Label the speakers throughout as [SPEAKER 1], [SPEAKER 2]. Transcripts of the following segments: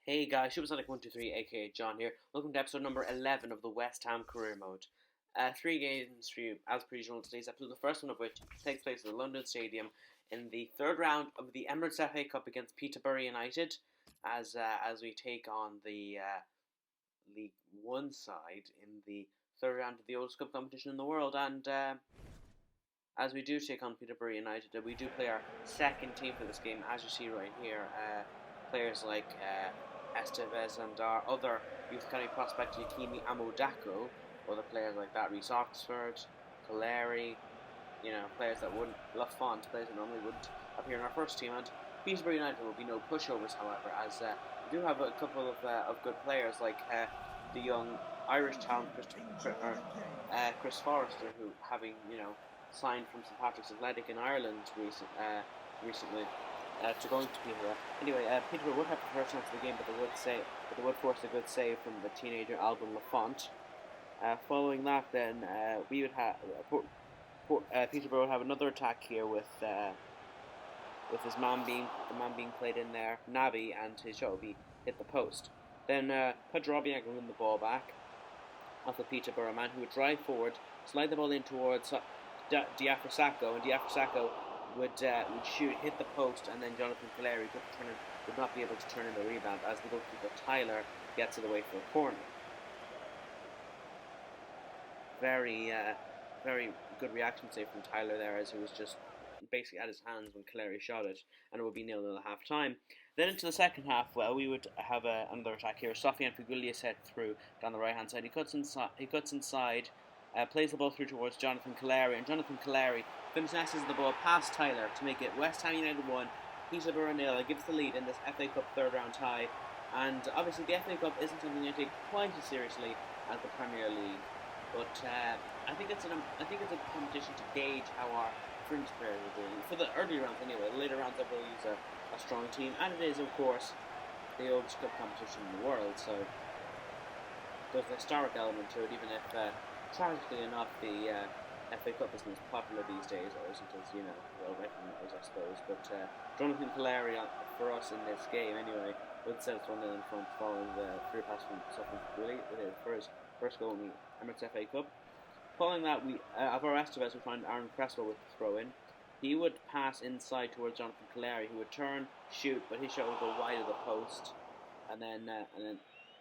[SPEAKER 1] Hey guys, Supersonic123 aka John here. Welcome to episode number 11 of the West Ham Career Mode. Three games for you as per usual in today's episode, the first one of which takes place at the London Stadium in the third round of the Emirates FA Cup against Peterborough United as we take on the League One side in the third round of the oldest cup competition in the world. And as we do take on Peterborough United, we do play our second team for this game, as you see right here. Players like Estevez and our other youth academy prospect Yakini Amodako, other players like that, Reece Oxford, Kaleri, players that wouldn't, Lafont, players that normally wouldn't appear in our first team. And Peterborough United will be no pushovers, however, as we do have a couple of good players like the young Irish talent Chris Forrester, who having signed from St Patrick's Athletic in Ireland recently. To going to Peterborough. Anyway, Peterborough would have the first chance of the game, but they would force a good save from the teenager Alban Lafont. Following that, then we would have Peterborough would have another attack here with his man being played in there, Naby, and his shot will be hit the post. Then Pedrobiak will win the ball back off the Peterborough man, who would drive forward, slide the ball in towards Diafrasako, and Diafrasako would shoot, hit the post, and then Jonathan Kaleri would not be able to turn in the rebound as the goalkeeper Tyler gets it away for a corner. Very good reaction save from Tyler there, as he was just basically at his hands when Kaleri shot it, and it would be 0-0 at half time. Then into the second half, we would have another attack here. Sofian Figulia set through down the right hand side. He cuts inside. Plays the ball through towards Jonathan Kaleri, and Jonathan Kaleri finishes the ball past Tyler to make it West Ham United 1, Peterborough 0. Gives the lead in this FA Cup third round tie. And obviously the FA Cup isn't something you take quite as seriously as the Premier League, but I think it's a competition to gauge how our fringe players are doing for the early rounds anyway. The later rounds, will use a strong team, and it is of course the oldest cup competition in the world, so there's an historic element to it, even if tragically enough, the FA Cup isn't as popular these days, or isn't as, well recognised, I suppose. But Jonathan Kaleri, for us in this game anyway, would set us 1-0 in front following the free pass from Sofian Figulia for his first goal in the Emirates FA Cup. Following that, Alvaro Estevez would find Aaron Creswell with the throw in. He would pass inside towards Jonathan Kaleri, who would turn, shoot, but his shot would go wide of the post. And then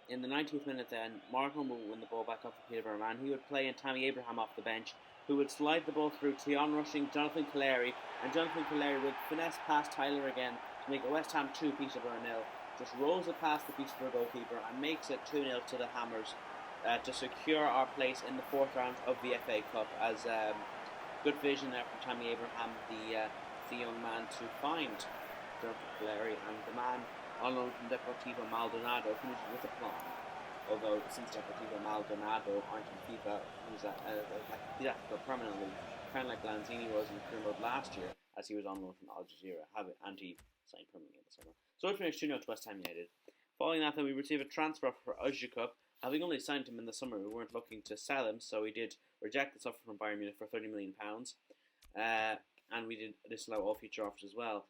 [SPEAKER 1] in the 90th minute then, Markham would win the ball back off the Peterborough man. He would play in Tammy Abraham off the bench, who would slide the ball through to the on-rushing Jonathan Kaleri, and Jonathan Kaleri would finesse past Tyler again to make it West Ham 2, Peterborough 0. Just rolls it past the Peterborough goalkeeper and makes it 2-0 to the Hammers to secure our place in the fourth round of the FA Cup, as good vision there from Tammy Abraham, the young man, to find Jonathan Kaleri, and the man on loan from Deportivo Maldonado finishes with a plan. Although since Deportivo Maldonado aren't in FIFA, he's at to go permanently, kind of like Lanzini was in career mode last year, as he was on loan from Al Jazeera, and he signed permanently in the summer. So it finished 2-0 to West Ham United. Following that, then we received a transfer for Özcup. Having only signed him in the summer, we weren't looking to sell him, so we did reject this offer from Bayern Munich for £30 million. And we did disallow all future offers as well.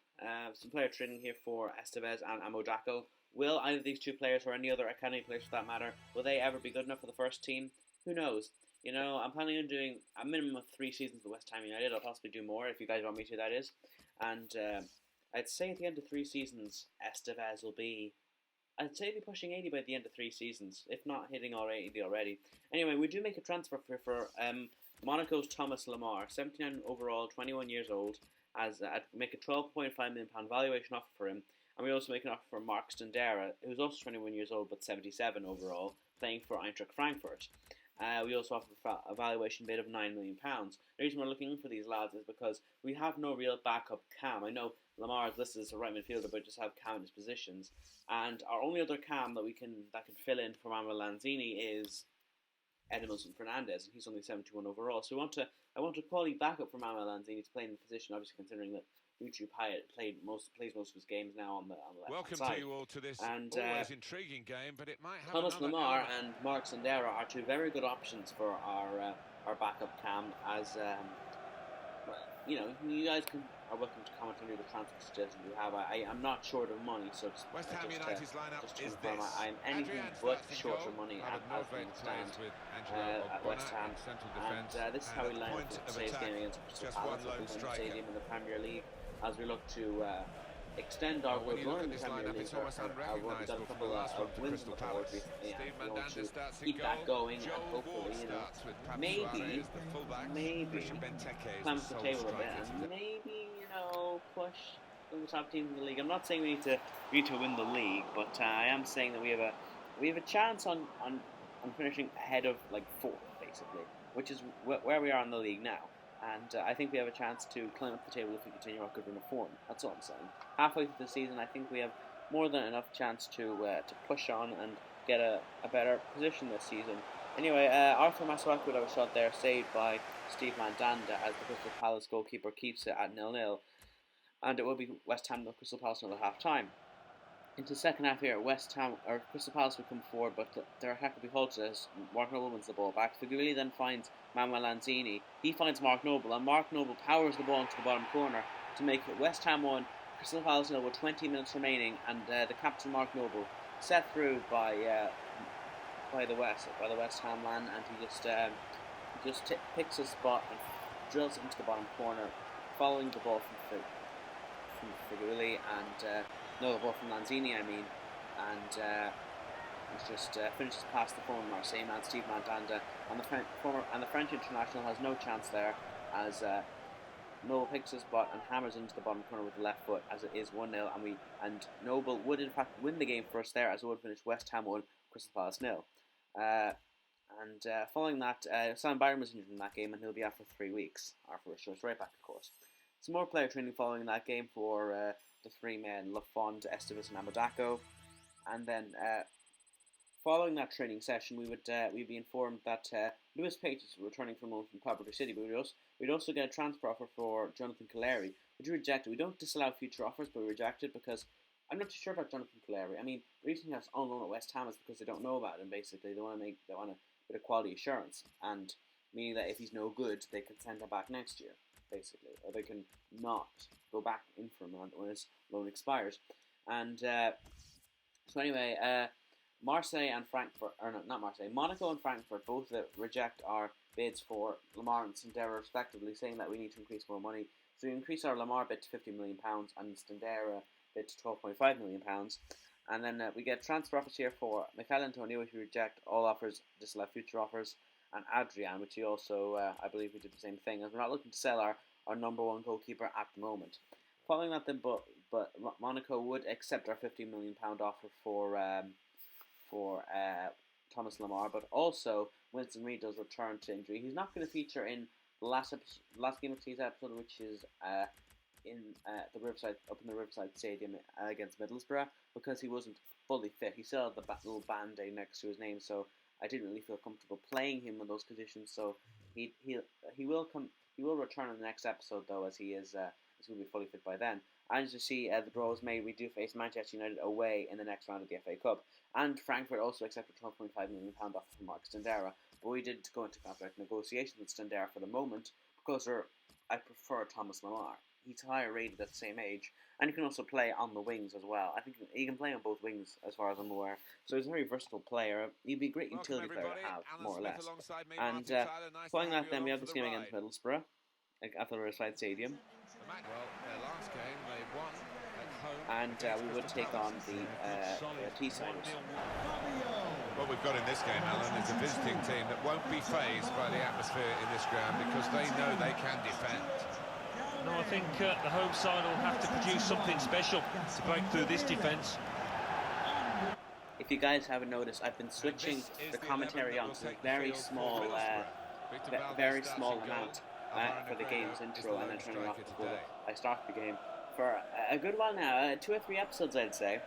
[SPEAKER 1] Some player training here for Estevez and Amodako. Will either of these two players, or any other academy players for that matter, will they ever be good enough for the first team? Who knows? I'm planning on doing a minimum of 3 seasons with West Ham United. I'll possibly do more if you guys want me to, that is. And I'd say at the end of 3 seasons, Estevez will be... I'd say be pushing 80 by the end of 3 seasons, if not hitting 80 already. Anyway, we do make a transfer for Monaco's Thomas Lamar, 79 overall, 21 years old, as make a £12.5 million valuation offer for him. And we also make an offer for Mark Stendera, who's also 21 years old but 77 overall, playing for Eintracht Frankfurt. We also offer a valuation bid of £9 million. The reason we're looking for these lads is because we have no real backup cam. I know Lamar is listed as a right midfielder, but just have cam in his positions. And our only other cam that can fill in for Manuel Lanzini is Edmilson Fernandez, and he's only 71 overall. So I want a quality backup for Manuel Lanzini to play in the position, obviously considering that Uchu Pyatt plays most of his games now on the left
[SPEAKER 2] Welcome
[SPEAKER 1] side.
[SPEAKER 2] to you all to this
[SPEAKER 1] and
[SPEAKER 2] always intriguing game, but it might have
[SPEAKER 1] Thomas Lamar
[SPEAKER 2] element.
[SPEAKER 1] and Mark Sendera are two very good options for our backup cam, as you guys can are welcome to comment on any of the transfer suggestions you have. I'm not short of money, so
[SPEAKER 2] West Ham United's lineup
[SPEAKER 1] just to
[SPEAKER 2] is
[SPEAKER 1] confirm,
[SPEAKER 2] this.
[SPEAKER 1] I'm anything
[SPEAKER 2] Adrian
[SPEAKER 1] but
[SPEAKER 2] starts in
[SPEAKER 1] short
[SPEAKER 2] goal.
[SPEAKER 1] of money
[SPEAKER 2] David
[SPEAKER 1] as
[SPEAKER 2] Northgate
[SPEAKER 1] things
[SPEAKER 2] plays
[SPEAKER 1] stand
[SPEAKER 2] with Angelo
[SPEAKER 1] at
[SPEAKER 2] Ogbonna
[SPEAKER 1] West Ham.
[SPEAKER 2] in central
[SPEAKER 1] And
[SPEAKER 2] defence.
[SPEAKER 1] this is
[SPEAKER 2] And
[SPEAKER 1] how
[SPEAKER 2] at
[SPEAKER 1] we
[SPEAKER 2] the
[SPEAKER 1] line up
[SPEAKER 2] point
[SPEAKER 1] for
[SPEAKER 2] of
[SPEAKER 1] today's
[SPEAKER 2] attack,
[SPEAKER 1] game against Crystal
[SPEAKER 2] just one
[SPEAKER 1] Palace at
[SPEAKER 2] lone
[SPEAKER 1] Bluebonnet
[SPEAKER 2] striker.
[SPEAKER 1] Stadium in the Premier League, as we look to extend our
[SPEAKER 2] Well, when
[SPEAKER 1] good
[SPEAKER 2] you look
[SPEAKER 1] run in
[SPEAKER 2] at
[SPEAKER 1] the
[SPEAKER 2] this
[SPEAKER 1] Premier
[SPEAKER 2] lineup,
[SPEAKER 1] League.
[SPEAKER 2] it's almost
[SPEAKER 1] We've got a
[SPEAKER 2] unrecognisable from the
[SPEAKER 1] couple
[SPEAKER 2] last one
[SPEAKER 1] of
[SPEAKER 2] for
[SPEAKER 1] wins on
[SPEAKER 2] Crystal
[SPEAKER 1] the board
[SPEAKER 2] Palace.
[SPEAKER 1] recently, and
[SPEAKER 2] Steve
[SPEAKER 1] we want
[SPEAKER 2] Mandanda
[SPEAKER 1] to
[SPEAKER 2] starts in
[SPEAKER 1] keep
[SPEAKER 2] goal.
[SPEAKER 1] that going, and
[SPEAKER 2] Joe Ward
[SPEAKER 1] hopefully,
[SPEAKER 2] starts with Papu
[SPEAKER 1] maybe,
[SPEAKER 2] Suarez, the fullback.
[SPEAKER 1] maybe
[SPEAKER 2] Christian Benteke is
[SPEAKER 1] climb
[SPEAKER 2] the
[SPEAKER 1] up the
[SPEAKER 2] sole
[SPEAKER 1] table a bit,
[SPEAKER 2] striker
[SPEAKER 1] and
[SPEAKER 2] today.
[SPEAKER 1] maybe push some of the top teams in the league. I'm not saying we need to win the league, but I am saying that we have a chance on finishing ahead of like fourth, basically, which is where we are in the league now. And I think we have a chance to climb up the table if we continue our good run of form. That's all I'm saying. Halfway through the season, I think we have more than enough chance to push on and get a better position this season. Anyway, Arthur Masuaku would have a shot there, saved by Steve Mandanda as the Crystal Palace goalkeeper keeps it at 0-0. And it will be West Ham and Crystal Palace another half time. Into the second half here, West Ham or Crystal Palace will come forward, but their attack will be halted as Mark Noble wins the ball back. Figueroa then finds Manuel Lanzini. He finds Mark Noble, and Mark Noble powers the ball into the bottom corner to make it West Ham 1, Crystal Palace 0 with 20 minutes remaining, and the captain Mark Noble set through by the West Ham man, and he just picks a spot and drills it into the bottom corner, following the ball from Figueroa and the ball from Lanzini, and he just finishes past the former Marseille man Steve Mandanda, and the French international has no chance there as Noble picks his spot and hammers into the bottom corner with the left foot as it is 1-0, and Noble would in fact win the game for us there as it would finish West Ham 1, Crystal Palace 0. Following that, Sam Byron was injured in that game and he'll be out for 3 weeks, after which he's right back, of course. Some more player training following that game for the three men, Lafond, Estevez and Amadako. And then following that training session, we'd be informed that Lewis Page is returning from loan from Coventry City, but we'd also get a transfer offer for Jonathan Calleri, which we rejected. We don't disallow future offers, but we reject it because I'm not too sure about Jonathan Calleri. I mean, the reason he has on loan at West Ham is because they don't know about him. Basically, they want a bit of quality assurance, and meaning that if he's no good, they can send him back next year, basically, or they can not go back in for him when his loan expires. And so anyway, Marseille and Frankfurt, or no, not Marseille, Monaco and Frankfurt both reject our bids for Lamar and Stendera respectively, saying that we need to increase more money. So we increase our Lamar bid to £50 million and Stendera bid to £12.5 million. And then we get transfer offers here for Michael Antonio, which we reject all offers, disallow future offers, and Adrian, which he also, I believe we did the same thing, as we're not looking to sell our number one goalkeeper at the moment. Following that then, but Monaco would accept our £50 million offer for Thomas Lamar, but also Winston Reid does return to injury. He's not going to feature in the last game of today's episode, which is in the Riverside Stadium against Middlesbrough, because he wasn't fully fit. He still had the little band-aid next to his name, so I didn't really feel comfortable playing him in those conditions. So he will return in the next episode though, as he will be fully fit by then. And as you see, the draw is made. We do face Manchester United away in the next round of the FA Cup. And Frankfurt also accepted £12.5 million offer from Mark Stendera. But we did go into contract negotiations with Stendera for the moment because I prefer Thomas Lamar. He's higher rated at the same age, and he can also play on the wings as well. I think he can play on both wings as far as I'm aware. So he's a very versatile player. He'd be a great utility player to have, more or less. And following that then, we have this game against Middlesbrough at the Riverside Stadium.
[SPEAKER 2] Well, their last game they won at home.
[SPEAKER 1] And we would take on the T-Siders.
[SPEAKER 2] What we've got in this game, Alan, is a visiting team that won't be fazed by the atmosphere in this ground because they know they can defend.
[SPEAKER 3] No, I think the home side will have to produce something special to break through this defence.
[SPEAKER 1] If you guys haven't noticed, I've been switching the commentary on to a very small amount for the game's intro, and then turning it off before I start the game. For a good while now, 2 or 3 episodes I'd say,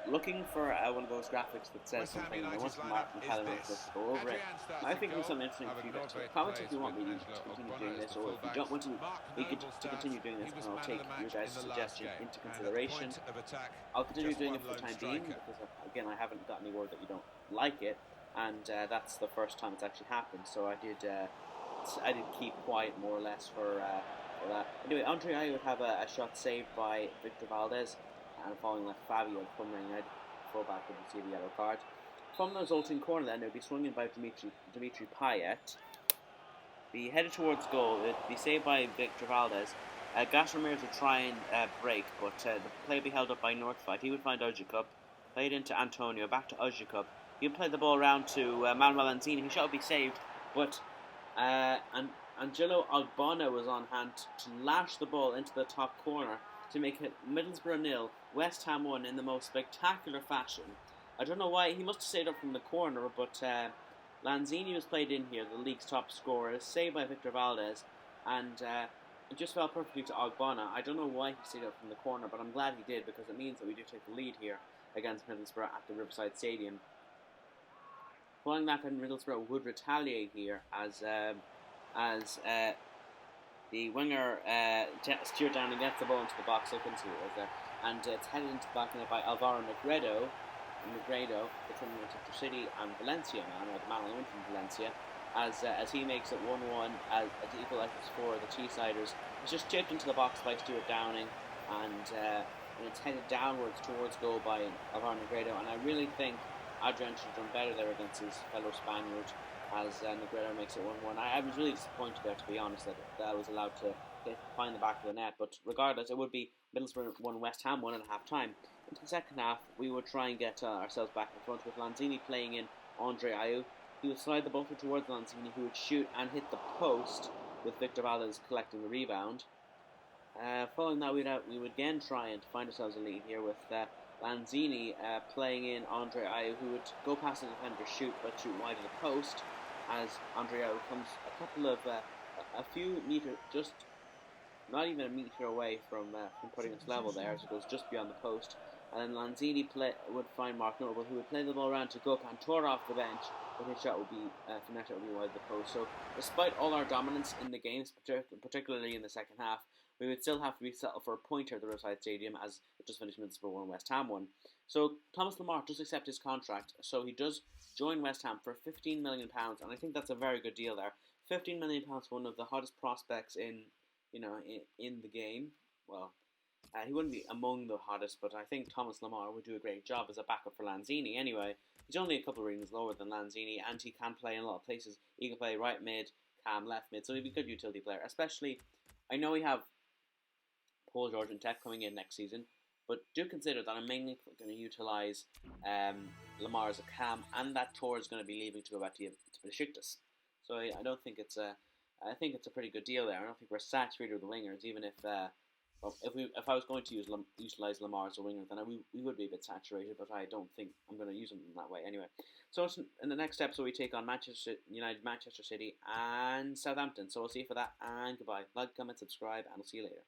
[SPEAKER 1] looking for one of those graphics that says something, and I want Callum to go over it. I think there's something interesting for you guys. Comment if you want me to continue doing this, or if you don't want to continue doing this, and I'll take your guys' suggestion into consideration. I'll continue doing it for the time being, because again, I haven't got any word that you don't like it, and that's the first time it's actually happened, so I did keep quiet more or less for for that. Anyway, Andre Ayew would have a shot saved by Victor Valdez, and following that, Fabio from Man United fullback would receive a yellow card. From the resulting corner, then it would be swung in by Dimitri Payet. Be headed towards goal. It would be saved by Victor Valdez. Gas Ramirez would try and break, but the play would be held up by Northfight. He would find Ojikup, played into Antonio, back to Ojikup. He would play the ball around to Manuel Lanzini. His shot would be saved, but Angelo Ogbonna was on hand to lash the ball into the top corner to make it Middlesbrough 0, West Ham 1 in the most spectacular fashion. I don't know why, he must have saved up from the corner, but Lanzini was played in here, the league's top scorer, saved by Victor Valdez, and it just fell perfectly to Ogbonna. I don't know why he stayed up from the corner, but I'm glad he did, because it means that we do take the lead here against Middlesbrough at the Riverside Stadium. Following that, then Middlesbrough would retaliate here as the winger Stuart Downing gets the ball into the box, so and it's headed into the back net by Alvaro Negredo, between Manchester City and Valencia, the man on loan from Valencia, as he makes it 1-1 as equalises for the Teessiders. It's just chipped into the box by Stuart Downing, and it's headed downwards towards goal by Alvaro Negredo, and I really think Adrian should have done better there against his fellow Spaniard, as Negredo makes it 1-1. I was really disappointed there, to be honest, that was allowed to find the back of the net, but regardless, it would be Middlesbrough 1, West Ham 1 at half time. Into the second half, we would try and get ourselves back in front with Lanzini playing in Andre Ayew. He would slide the ball towards Lanzini, who would shoot and hit the post, with Victor Valdez collecting the rebound. Following that, we would again try and find ourselves a lead here with Lanzini playing in Andre Ayew, who would go past the defender, shoot wide of the post, as Andre Ayew comes a few meters, just not even a metre away from putting us level there, as it goes just beyond the post. And then Lanzini would find Mark Noble, who would play the ball around to Go Cantor off the bench, but his shot would be finessed, would be wide of the post. So, despite all our dominance in the games, particularly in the second half, we would still have to be settled for a pointer at the Riverside Stadium, as it just finished Middlesbrough 1, West Ham 1. So Thomas Lamar does accept his contract, so he does join West Ham for £15 million, and I think that's a very good deal there. £15 million for one of the hottest prospects in the game. Well, he wouldn't be among the hottest, but I think Thomas Lamar would do a great job as a backup for Lanzini. Anyway, he's only a couple of ratings lower than Lanzini, and he can play in a lot of places. He can play right mid, cam, left mid, so he'd be a good utility player. Especially, I know we have Paul George and Tech coming in next season, but do consider that I'm mainly going to utilise Lamar as a cam, and that Tor is going to be leaving to go back to Besiktas. So I don't think it's I think it's a pretty good deal there. I don't think we're saturated with the wingers, even if I was going to utilise Lamar as a winger, then we would be a bit saturated, but I don't think I'm going to use him in that way anyway. So in the next episode, we take on Manchester United, Manchester City, and Southampton. So we'll see you for that, and goodbye. Like, comment, subscribe, and I'll see you later.